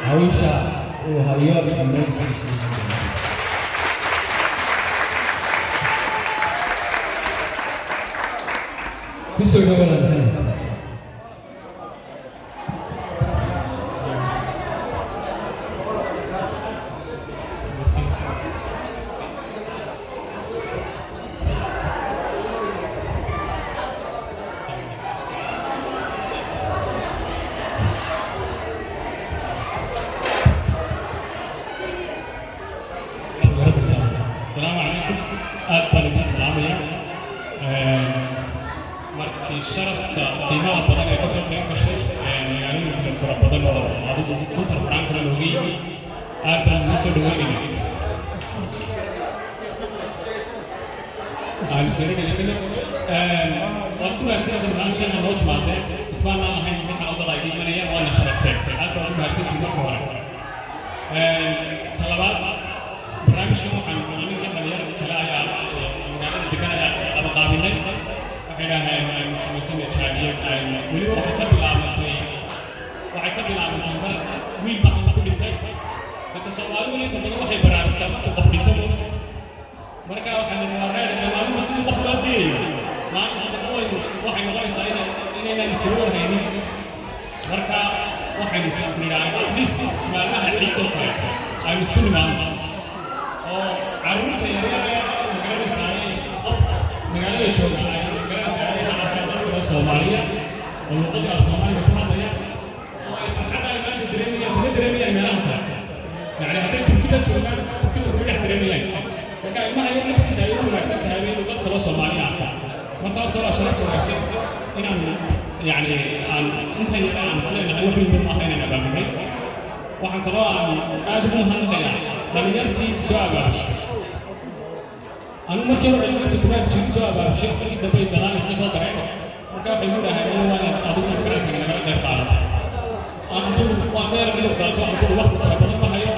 hawsha uu hayo dhammaystiisa kusoo dhawaada thanks السلام عليكم. أقبل السلام يا مرتي شرفت قيمة بدل كسر تيم بشيء يعني في الفرق بدل هذا كنت فرانك لوجي أقبل نص لوجي أنا سيرك لسنا وأذكر أن سيرة المنشأ نوت ماده اسمها ما هي من حال الله يديم من أيام وأنا شرفتك أقبل من هذه التيمة كورة طلبات برنامج شنو عن كلايا مقالة دكانة أبو قابلة وحنا مش مسمى تشاجيك ولي واحد كبل عملتين واحد كبل عملتين بل وين بعض كل تاي بتصوروا لي تبغى واحد برامج تبغى وقف بنتهم وقت مركا واحد من الرجال تمام بس يقف بدي ما أنت تقول واحد مغاري سعيد إننا نسوي هيني مركا واحد يسمى أخلص ما لها عيد توكل أي مسكين ما عروض تيارية مقالة سعيد خف مقالة جوجا مقالة سعيد على الصومالية والمقدرة الصومالية كلها ضيع وحتى الآن تدريمية المناطق يعني حتى تركيا جوجا تركيا تدريمية لكن ما هي نفس سعيد ونكسب تهابين وتدخل الصومالية عقا ما تقدر أشرف ونكسب إن يعني أنت عن سلنا هل وحي من ما خينا نبغي waxaan kaloo aan aad ugu mahadnaqayaa dhalinyartii soo abaabushay anigu markii hore dhalinyarta kumaan jirin soo abaabushay markii dambe ay galaan waxay soo dareen marka waxay ku dhaaheen waa inaad adigu internetka nagala qayb qaadato waan ka yaran inuu qaato anigu waqti fara badan ma hayo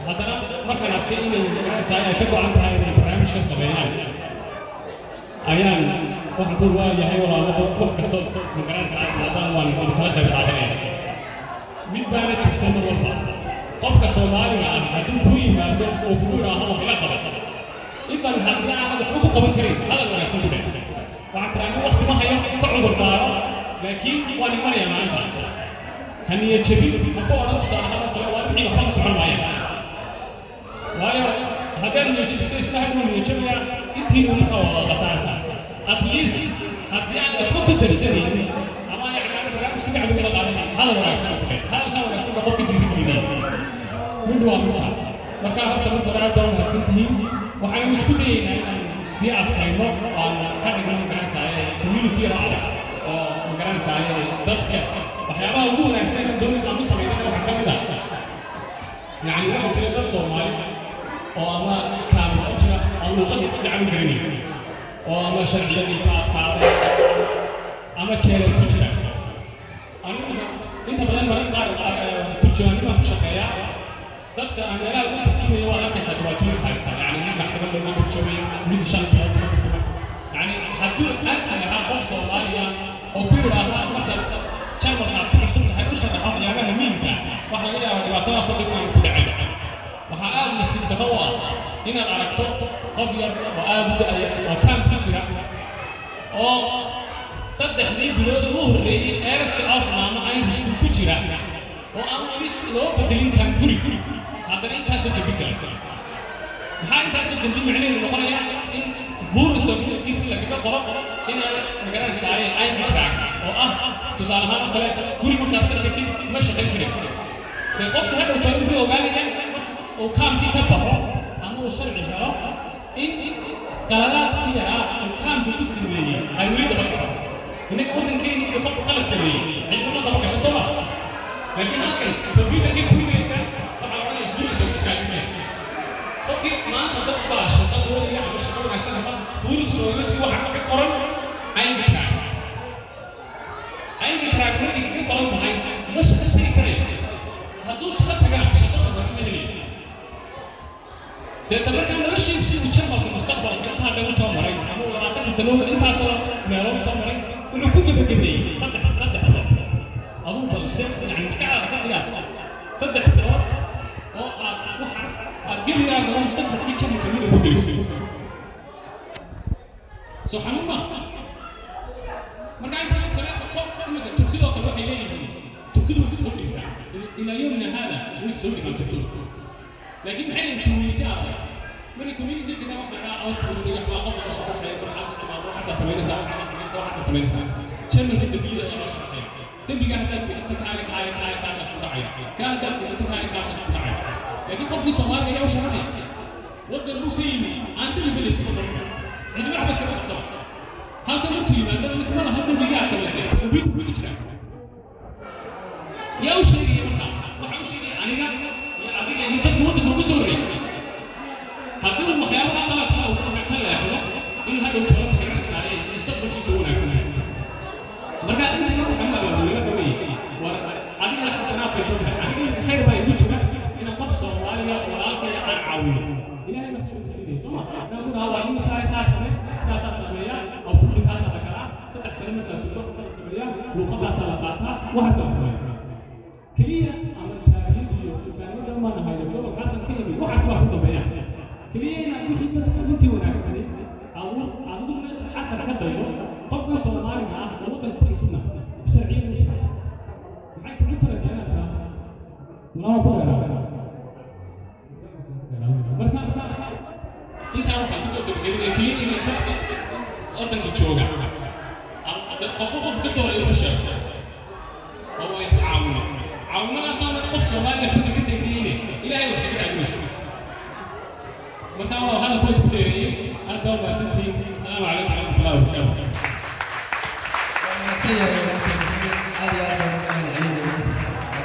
haddana markaan arkay inay internetka ay ka go'an tahay inay barnaamijkan sameeyaan ayaan waxaan ku waayahay walaa wax kastoo magaranaysa maadaama waan kala qayb qaadanaya mid baana jirta mar walba qofka Soomaaliga ah hadduu ku yimaado oo ku yiraahdo wax la qabo ifan haddii aan waxba ku qaban karin hadal wanaagsan ku dhaco waxaan tiraahdaa waqti ma hayo ka cudur daaro laakiin waa ni maraya maanta kaniya jabi ma ku oran saacada kale waa wixii waxba socon maaya waayo haddaan niyo jibsay isla haduu niyo jabiya intii uu ka wada qasaarsa at least haddii aan waxba ku darsanin ama yani barnaamij si fiican uga qaadan hadal wanaagsan ku dhaco halka wanaagsan qofka dhiirigelinaya من دوا منها مركا هرتا من ترى دوا هالسنتين وحنا مسكوتين سياعة كينو كان يقولون مكان ساي كوميونيتي رائع أو مكان ساي ضدك وحيابا هو نفسه دون أمر سمينا وحكم ذا يعني واحد جلد صومالي أو أما كان أجرا أو لغة يسمع عن جريني أو أما شرعية كات أما كيرت كجرا أنت بدل ما نقال ترجمة ما بشكايا dadka aan meelaha ugu turjumayo waa arkaysa dhibaatooyin haysta yani nin maxkamad lagu turjumayo mid shanka yani hadduu arki lahaa qof Soomaaliya oo ku yidhaaha marka jarmalka aad ku cusub tahay u sharaxa waxyaabaha miinka waxaa laga yaabaa dhibaatadaas oo dhan ku dhacay waxaa aad nasiib darro u ah inaad aragto qof yar oo aad u da'aya oo kaan ku jira oo saddexdii bilood ugu horreeyay eerasta afnaama ay rishtin ku jira oo aan weli loo bedelin kan guri haddana intaasoo dambi kale maxaa intaasoo dambi macnaheedu noqonaya in fuuriso miskiisi lagaga qoro inaan magaranaysaay ID track oo ah tusaale ahaan oo kale guri ma qaabsan kartid ma shaqayn karaysid dee qofka hadhow tahay wuxuu ogaanaya uu kaamkii ka baxo ama uu sharci helo in qaladaadkii yaraa uu kaamkii ku sameeyey ay weli daba socoto innaga waddankeeni iyo qofka qalad sameeyey cidnama daba gasho soo ma laakiin halkan computerkii ku yimeysa waxaa la odhanaya fuuriso ku saamina qofkii maanta dad baa shaqadooda ama shaqo wanaagsan ama fuuriso meeshii waxaa ka qoran ID track markay kaga qoran tahay ma shaqo tegi karayo hadduu shaqo tagaa shaqada waa ku helaya dee tamarkaa noloshiisii uu jarmalka mustaqbalka intaa dhan u soo maray ama 20 sano intaasoo meelood soo maray inuu ku gebagabeeyey saddex أظن بالشيء يعني مسكعة فقط صدق babyga oo mustaqbalkii janna kamid ku dirisay soo xanuuma marka intaas kale qof imika turkido kale waxay leeyihiin turkidu soo dhigta ila yawmina hada way soo dhigta turkidu laakiin maxay leeyihiin community marka community ka waxa ka awsbuur iyo wax qof oo shaqeeya barxad timaado waxa sameynaysa channelka dambiyada ee loo shaqeeyo dambiga hadda bisita kaale kaasa ku dhacaya ka hadda bisita kaale kaasa ku dhacaya laakiin qofkii Soomaaliga ayaa u shaqeeya wadan buu ka yimi aan dambiga la isku xirno in wax bas ka qabto halka markuu yimaado isma laha dambiga aad samaysay community ku jira yaa u sheegay marka waxa uu sheegay aniga iyo adiga iyo dadka wadanka ugu soo horeeyay haddii uu waxyaabaha qaladka uu ka leexdo inuu hadhow talo ka raasaayo mustaqbalkiisa wanaagsan marka inta uu xamaalo laga dhaweeyay war adiga la xasanaad bay ku tahay adiga khayr bay ugu jiraan in qof Soomaaliya walaalka aan caawiyo ilaahay ma khayr siiyo soo ma naaguna waa inuu sameeyaa oo fulinkaas la kala saddex sano marka jiro sameeyaa luqadaas la qaataa waxa sameeyaa kaliya ama jaahiliyo ma nahayo gobol xasan ka yimi waxa soo ku dambeeyaa kaliya in wixii dadka intii wanaagsan aduna ajar ka dayo qofka Soomaaliga ah oo wadanka ku sunna sharciyan maxay ku taraysaa loo baaraa marka inta waxa ku soo gabagabay kaliya in dadka wadanka jooga qof ka soo leeyahay oo way caawinada soo qof Soomaaliya ku digidayeen ilaahay wax ka dhigayso marka waa hal point ku dheereeyay hadda waa santii assalamu alaykum wa rahmatullahi wa barakatuh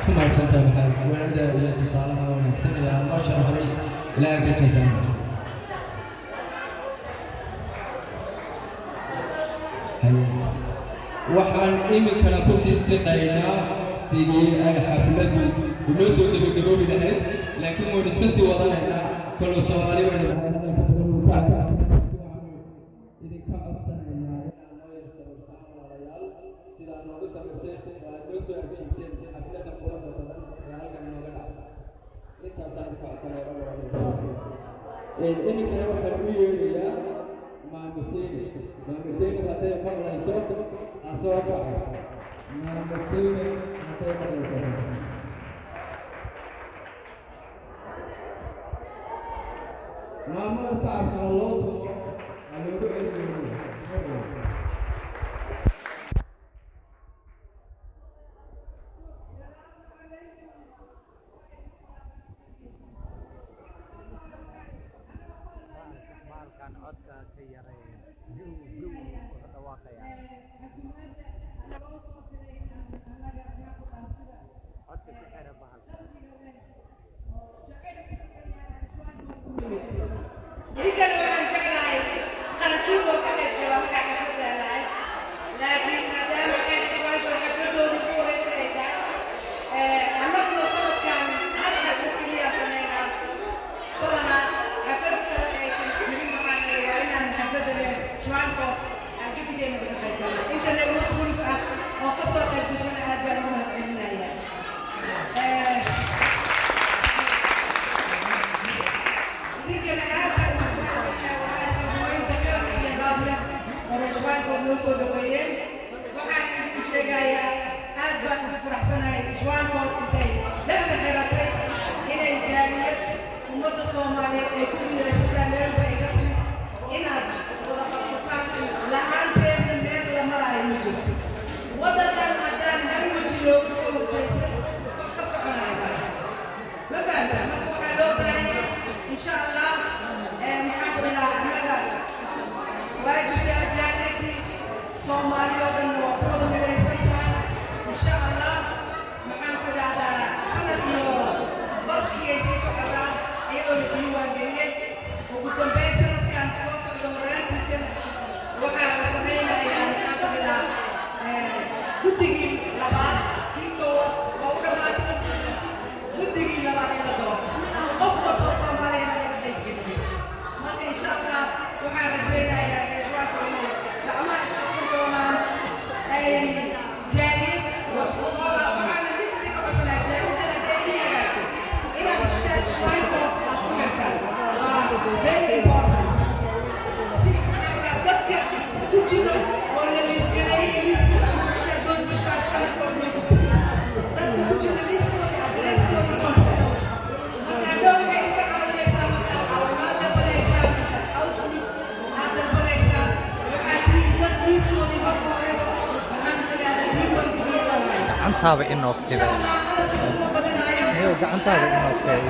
كما أحسنت بحال ولدا يتصالح ونكسر يا الله شرحي لا كتسن waxaan imikana ku sii siqaynaa tigii ay xafladu inoo soo gabagaboobi lahayd laakiin waan iska sii wadanaynaa kolo Soomaali baan hadalka badan ku caadaa idinka codsanaynaa inaan noo yar sabirtaan walaalayaal sidaa noogu sabirteen noo soo ajiibteen xaflada quruxda badan ee halkan nooga dhacda intaasaan idinka codsanayaa walaalayaal imikana waxaan u yeerayaa maamasiini hadday maqlayso asoo kaco maamasiini hadday maqlayso maamada sacabka loo tumo ha loogu celiyo gacantaaba inoo kibay iyo gacantaaba inoo kibay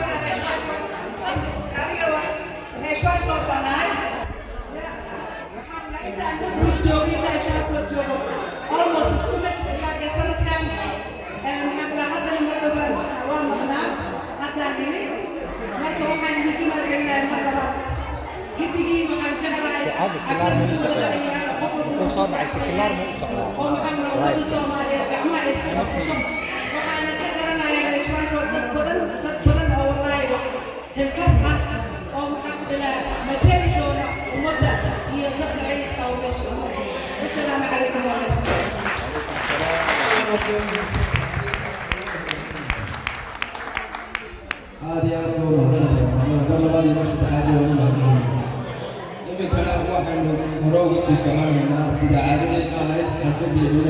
السلام عليكم ورحمة الله. هذه أنا ومحسن والله هذه بس تعادل والله يمكن أنا واحد من مروج السوشيال ميديا سيدا عادل ما هي الحفلة